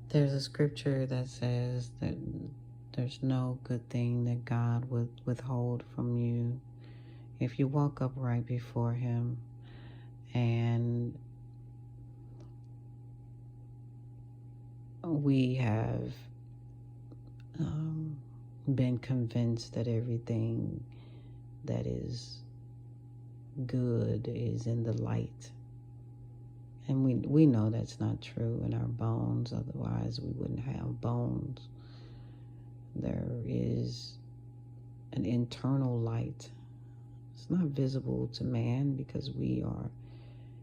There's a scripture that says that there's no good thing that God would withhold from you if you walk upright before Him. And we have been convinced that everything that is good is in the light. And we know that's not true in our bones, otherwise we wouldn't have bones. There is an internal light. It's not visible to man because we are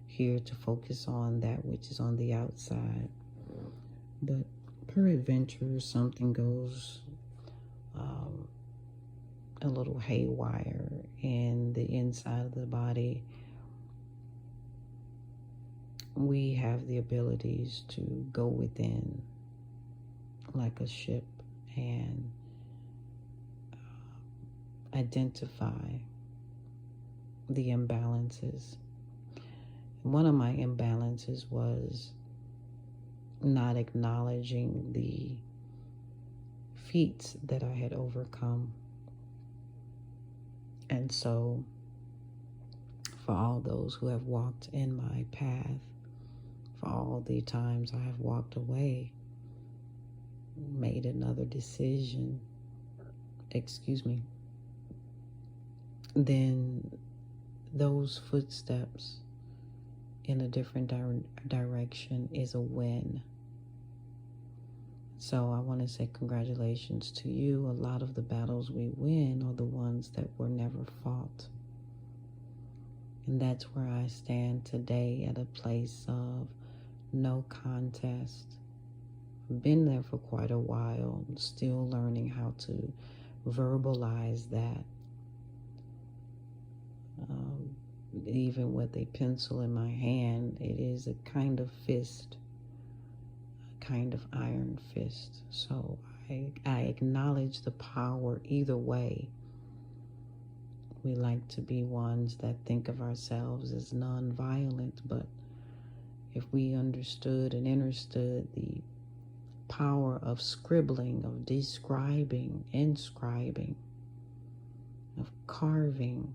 here to focus on that which is on the outside. But peradventure, something goes a little haywire in the inside of the body. We have the abilities to go within like a ship and identify the imbalances. One of my imbalances was not acknowledging the feats that I had overcome. And so, for all those who have walked in my path, for all the times I have walked away, made another decision, then those footsteps in a different direction is a win. So I want to say congratulations to you. A lot of the battles we win are the ones that were never fought. And that's where I stand today, at a place of no contest. I've been there for quite a while, still learning how to verbalize that. Even with a pencil in my hand, it is a kind of fist, a kind of iron fist. So I acknowledge the power either way. We like to be ones that think of ourselves as non-violent, but if we understood and understood the power of scribbling, of describing, inscribing, of carving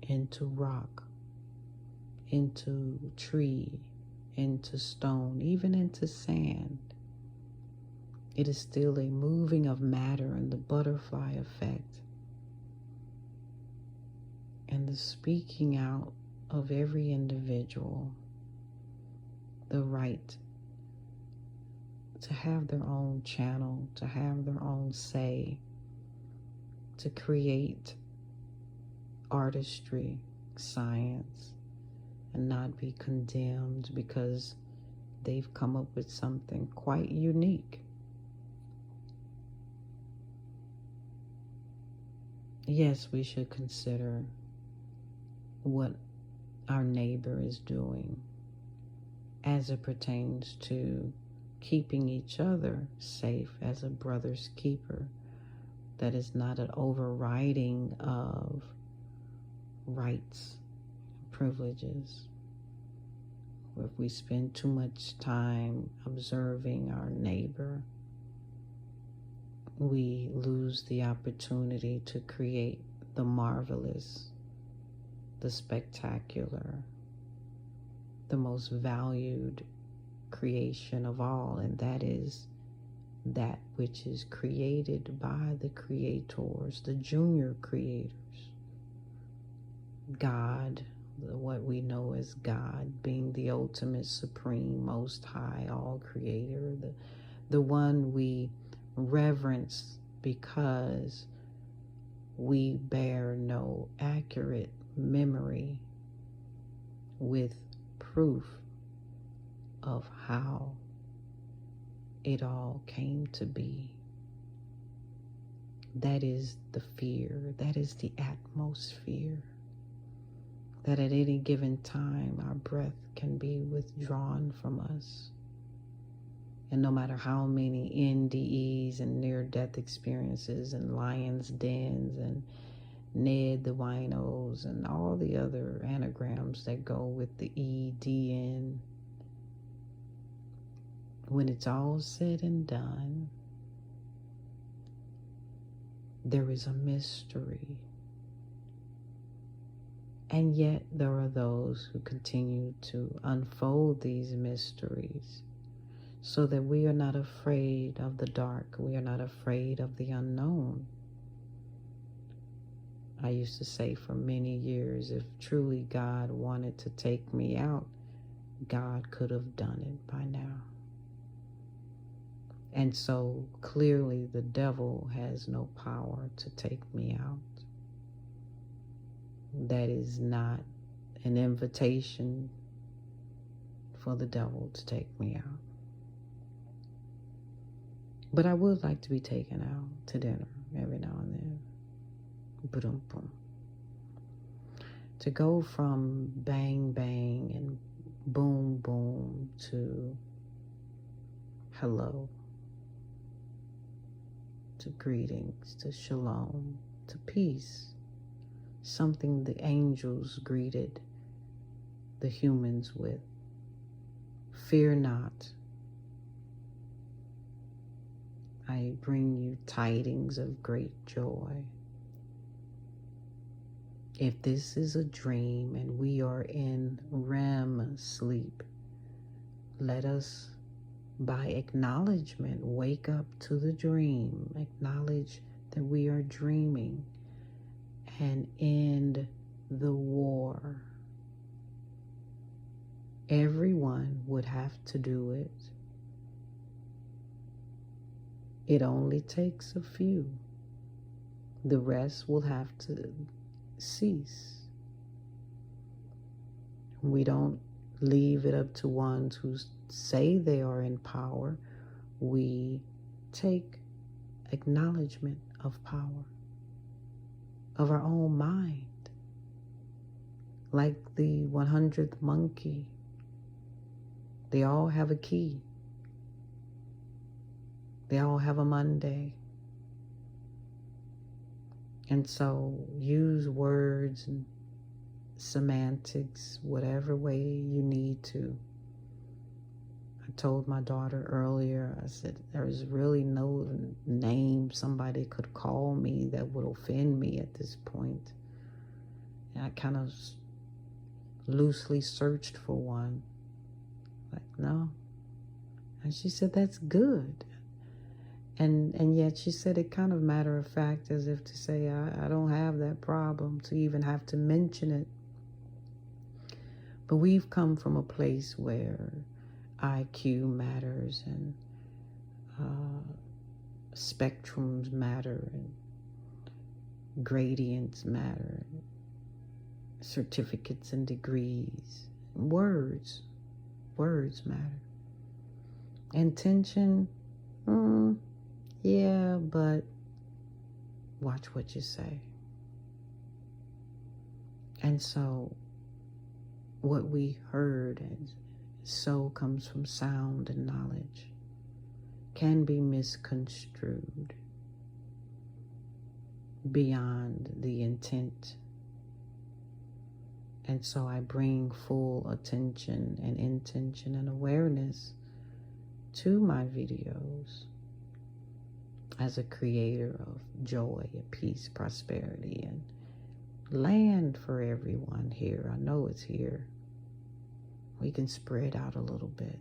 into rock, into tree, into stone, even into sand, it is still a moving of matter and the butterfly effect. And the speaking out of every individual, the right to have their own channel, to have their own say, to create artistry, science, and not be condemned because they've come up with something quite unique. Yes, we should consider what our neighbor is doing as it pertains to keeping each other safe as a brother's keeper. That is not an overriding of rights, privileges. If we spend too much time observing our neighbor, we lose the opportunity to create the marvelous, the spectacular, the most valued creation of all, and that is that which is created by the creators, the junior creators. God, what we know as God, being the ultimate, supreme, most high, all creator, the one we reverence because we bear no accurate memory with proof of how it all came to be. That is the fear, that is the atmosphere, that at any given time our breath can be withdrawn from us. And no matter how many NDEs and near-death experiences and lion's dens and Ned the winos and all the other anagrams that go with the EDN, when it's all said and done, there is a mystery. And yet there are those who continue to unfold these mysteries so that we are not afraid of the dark. We are not afraid of the unknown. I used to say for many years, if truly God wanted to take me out, God could have done it by now. And so clearly the devil has no power to take me out. That is not an invitation for the devil to take me out. But I would like to be taken out to dinner every now and then. Boom, boom. To go from bang, bang and boom, boom to hello, to greetings, to shalom, to peace. Something the angels greeted the humans with. Fear not. I bring you tidings of great joy. If this is a dream and we are in REM sleep, let us, by acknowledgement, wake up to the dream. Acknowledge that we are dreaming and end the war. Everyone would have to do it. It only takes a few. The rest will have to cease. We don't leave it up to ones who say they are in power. We take acknowledgement of power, of our own mind. Like the 100th monkey, they all have a key. They all have a Monday. And so use words and semantics, whatever way you need to. I told my daughter earlier, I said, there's really no name somebody could call me that would offend me at this point. And I kind of loosely searched for one. Like, no. And she said, that's good. And yet she said it kind of matter of fact, as if to say, I don't have that problem to even have to mention it. But we've come from a place where IQ matters and spectrums matter and gradients matter, certificates and degrees, words matter. Intention, yeah, but watch what you say. And so what we heard, and so comes from sound and knowledge, can be misconstrued beyond the intent. And so I bring full attention and intention and awareness to my videos as a creator of joy, peace, prosperity, and land for everyone here. I know it's here. We can spread out a little bit.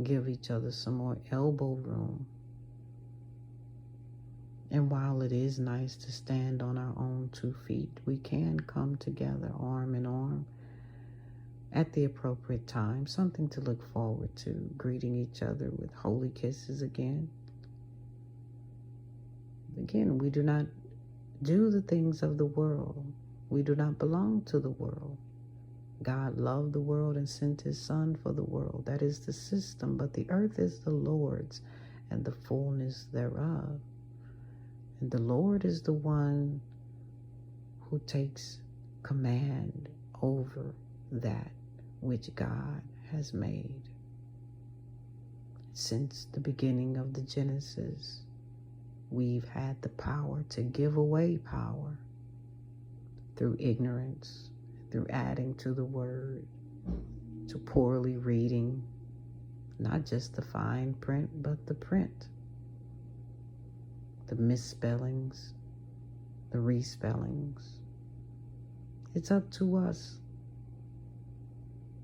Give each other some more elbow room. And while it is nice to stand on our own 2 feet, we can come together arm in arm at the appropriate time. Something to look forward to. Greeting each other with holy kisses again. Again, we do not do the things of the world. We do not belong to the world. God loved the world and sent his son for the world. That is the system, but the earth is the Lord's and the fullness thereof. And the Lord is the one who takes command over that which God has made. Since the beginning of the Genesis, we've had the power to give away power through ignorance, through adding to the word, to poorly reading, Not just the fine print, but the print. The misspellings, the respellings. It's up to us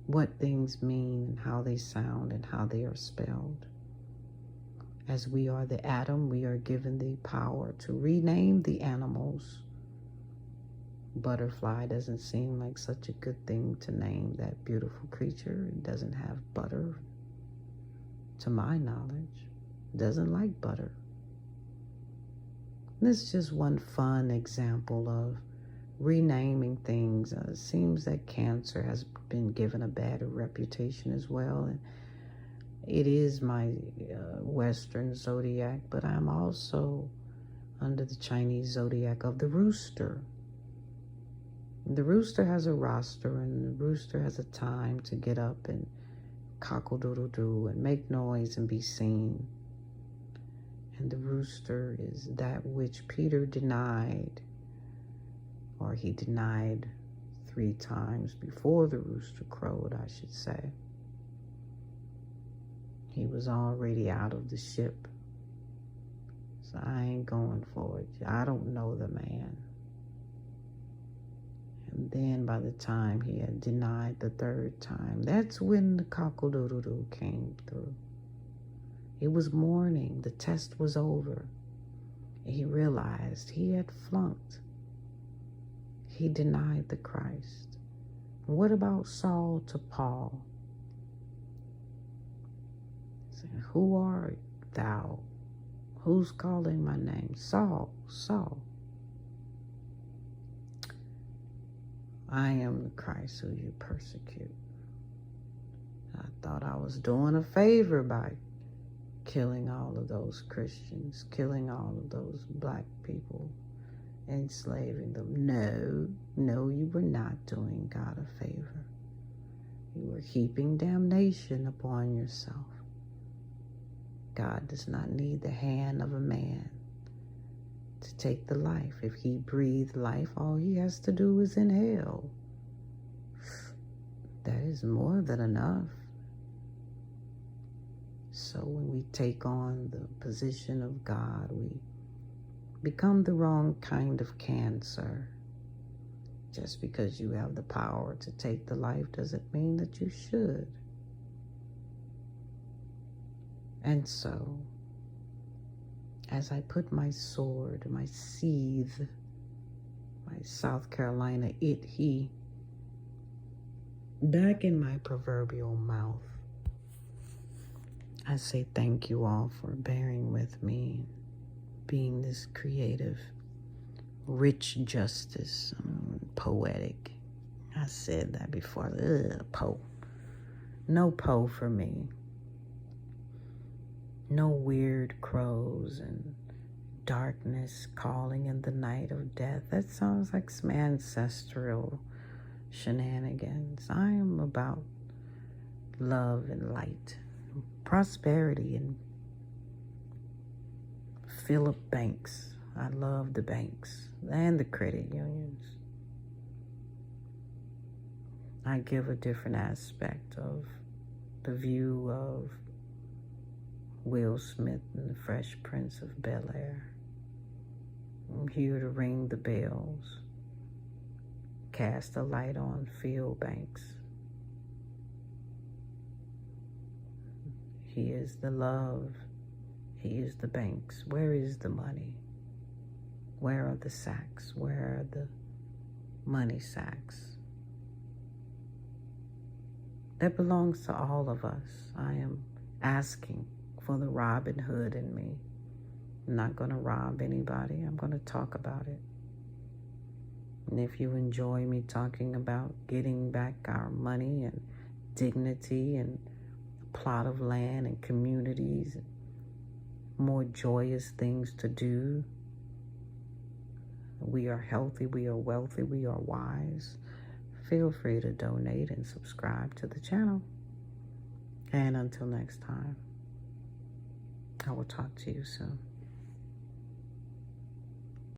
what things mean and how they sound and how they are spelled. As we are the atom, we are given the power to rename the animals. Butterfly doesn't seem like such a good thing to name that beautiful creature. It doesn't have butter, to my knowledge. It doesn't like butter. This is just one fun example of renaming things. It seems that Cancer has been given a bad reputation as well. And it is my Western zodiac, but I'm also under the Chinese zodiac of the rooster. The rooster has a roster, and the rooster has a time to get up and cockle-doodle-doo and make noise and be seen. And the rooster is that which Peter denied, or he denied 3 times before the rooster crowed, I should say. He was already out of the ship. So I ain't going for it. I don't know the man. And then by the time he had denied the 3rd time, that's when the cockle-doodle-doo came through. It was morning. The test was over. He realized he had flunked. He denied the Christ. What about Saul to Paul? Saying, "Who art thou? Who's calling my name?" Saul, Saul. "I am the Christ who you persecute." I thought I was doing a favor by killing all of those Christians, killing all of those black people, enslaving them. No, you were not doing God a favor. You were heaping damnation upon yourself. God does not need the hand of a man to take the life. If he breathed life, all he has to do is inhale. That is more than enough. So when we take on the position of God, we become the wrong kind of cancer. Just because you have the power to take the life doesn't mean that you should. And so, as I put my sword, my seethe, my South Carolina he, back in my proverbial mouth, I say thank you all for bearing with me, being this creative, rich justice, poetic. I said that before. Poe. No Poe for me. No weird crows and darkness calling in the night of death. That sounds like some ancestral shenanigans. I am about love and light, prosperity, and Philip Banks. I love the banks and the credit unions. I give a different aspect of the view of Will Smith and the Fresh Prince of Bel-Air. I'm here to ring the bells, cast a light on Phil Banks. He is the love. He is the banks. Where is the money? Where are the sacks? Where are the money sacks? That belongs to all of us. I am asking for the Robin Hood in me. I'm not going to rob anybody. I'm going to talk about it. And if you enjoy me talking about getting back our money and dignity and a plot of land and communities and more joyous things to do, we are healthy, we are wealthy, we are wise, feel free to donate and subscribe to the channel. And until next time, I will talk to you soon.